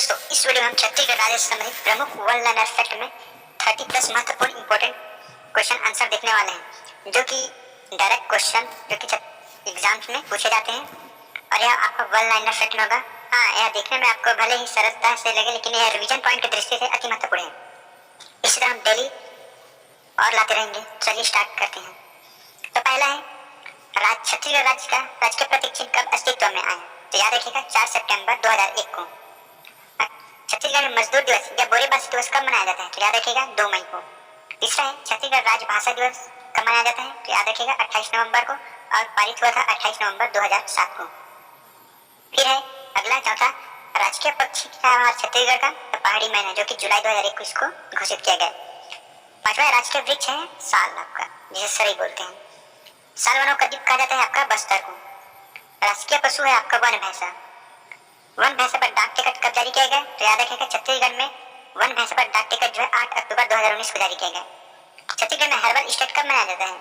दोस्तों, इस वीडियो में हम छत्तीसगढ़ राज्य से संबंधित प्रमुख वर्ल्ड लाइनर फैक्ट में 30+ महत्वपूर्ण इंपॉर्टेंट क्वेश्चन आंसर देखने वाले हैं, जो कि डायरेक्ट क्वेश्चन जो कि एग्जाम्स में पूछे जाते हैं। और यह आपका वर्ल्ड लाइनर फैक्ट में होगा। हाँ, यह देखने में आपको भले ही सरलता से लगे, लेकिन यह रिवीजन पॉइंट की दृष्टि से अति महत्वपूर्ण है। इसी तरह हम डेली और लाते रहेंगे। चलिए स्टार्ट करते हैं। तो पहला है, छत्तीसगढ़ राज्य का राजकीय प्रतीक चिन्ह कब अस्तित्व में आया? तो याद रखिएगा 4 सितंबर 2001 को। छत्तीसगढ़ में मजदूर दिवस या बोरेबासी दिवस कब मनाया जाता है? तो याद रखिएगा 2 मई को। तीसरा है, छत्तीसगढ़ राज्य भाषा दिवस कब मनाया जाता है? तो याद रखिएगा 28 नवंबर को, और पारित हुआ था 28 नवंबर 2007 को। फिर है अगला, चौथा, राजकीय पक्षी क्या है हमारे छत्तीसगढ़ का? तो पहाड़ी मैना, जो कि जुलाई 2021 को घोषित किया गया। पांचवा राजकीय वृक्ष है साल, आपका जिसे सरई बोलते हैं। साल वनों का द्वीप कहा जाता है आपका बस्तर को। राष्ट्रीय पशु है आपका वन भैंसा। वन भैंसा पर डाक टिकट कब जारी किया गया? तो याद रखिएगा छत्तीसगढ़ में वन भैंसा पर डाक टिकट जो है 8 अक्टूबर 2019 को जारी किया गया। छत्तीसगढ़ में हर्बल स्टेट कब मनाया जाता है?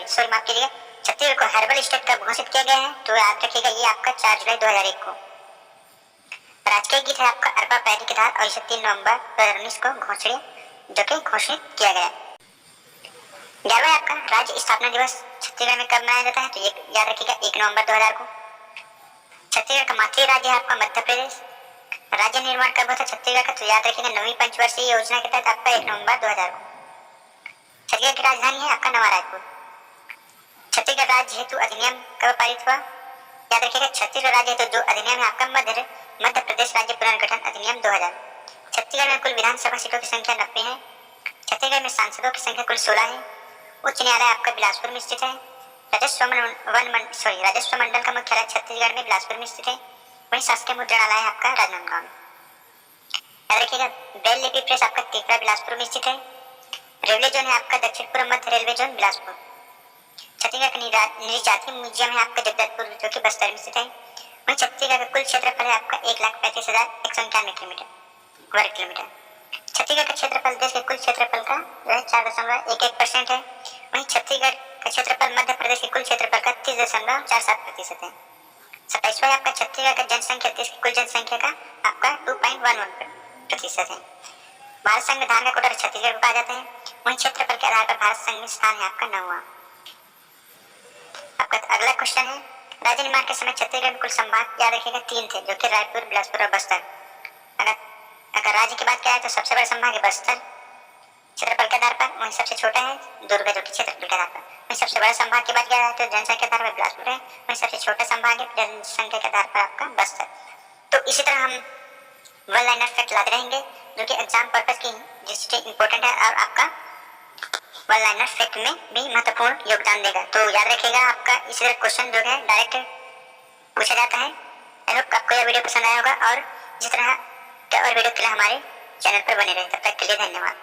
सॉरी माफ कीजिएगा, छत्तीसगढ़ को हर्बल स्टेट कब घोषित किया गया है? तो याद रखिएगा ये आपका 4 जुलाई 2001 को। राजकीय गीत है आपका अरपा पैरी की धार, और इसे 3 नवंबर 2019 को घोषित किया गया। 11वां आपका राज्य स्थापना दिवस छत्तीसगढ़ में कब मनाया जाता है? तो ये याद रखिएगा 1 नवंबर 2000 को। छत्तीसगढ़ का मातृ राज्य है आपका मध्य प्रदेश। राज्य निर्माण कब होता है छत्तीसगढ़ का? तो याद रखिएगा 9वीं पंचवर्षीय योजना के तहत आपका 1 नवंबर 2000 को। छत्तीसगढ़ की राजधानी है आपका नवा रायपुर। छत्तीसगढ़ राज्य हेतु अधिनियम कब पारित हुआ? याद रखिएगा छत्तीसगढ़ राज्य हेतु जो अधिनियम है आपका मध्य प्रदेश राज्य पुनर्गठन अधिनियम 2000। छत्तीसगढ़ में कुल विधानसभा सीटों की संख्या 90 है। छत्तीसगढ़ में सांसदों की संख्या कुल 16 है। उच्च न्यायालय आपका बिलासपुर में स्थित है। राजस्व मंडल का मुख्यालय छत्तीसगढ़ में बिलासपुर में स्थित है। वहीं शासकीय मुद्रणालय आपका राजनांदगांव में। याद रखिएगा बेल लिपि प्रेस आपका तिगरा बिलासपुर में स्थित है। रेलवे जोन है आपका दक्षिण पूर्व मध्य रेलवे जोन बिलासपुर। छत्तीसगढ़ का नृजाति म्यूजियम है आपका जगदलपुर, जो कि बस्तर में स्थित है। वहीं छत्तीसगढ़ का कुल क्षेत्रफल है आपका 1,35,191 वर्ग किलोमीटर। छत्तीसगढ़ का क्षेत्रफल देश के कुल क्षेत्रफल का जो है 4.11% है। वहीं छत्तीसगढ़ का क्षेत्रफल मध्य प्रदेश के कुल क्षेत्रफल का 30.47% है। 27वां आपका छत्तीसगढ़ का जनसंख्या देश की कुल जनसंख्या का आपका 2.11% है। भारत संविधान का कोटा छत्तीसगढ़ को कहा जाता है। वहीं क्षेत्रफल के आधार पर भारत संघ में स्थान है आपका 9वां। आपका अगला क्वेश्चन है, राज्य निर्माण के समय छत्तीसगढ़ में कुल संभाग याद रखिएगा 3 थे, जो कि रायपुर, बिलासपुर और बस्तर। अगर राज्य की बात किया जाए तो सबसे बड़ा संभाग है बस्तर क्षेत्रफल के आधार पर। वहीं सबसे छोटा है दुर्ग, जो कि क्षेत्रफल के आधार पर। वहीं सबसे बड़ा संभाग की बात किया जाए तो जनसंख्या के आधार पर बिलासपुर है। वहीं सबसे छोटा संभाग है जनसंख्या के आधार पर आपका बस्तर। तो इसी तरह हम वर्ल्ड लाइनर फैक्ट लाते रहेंगे, जो कि एग्जाम पर्पज की दृष्टि इंपॉर्टेंट है और आपका वर्ल्ड लाइनर फैक्ट में भी महत्वपूर्ण योगदान देगा। तो याद रखिएगा आपका इसी तरह क्वेश्चन जो है डायरेक्ट पूछा जाता है। आई होप आपको यह वीडियो पसंद आया होगा, और जिस तरह और वीडियो के लिए हमारे चैनल पर बने रहे। तब तक के लिए धन्यवाद।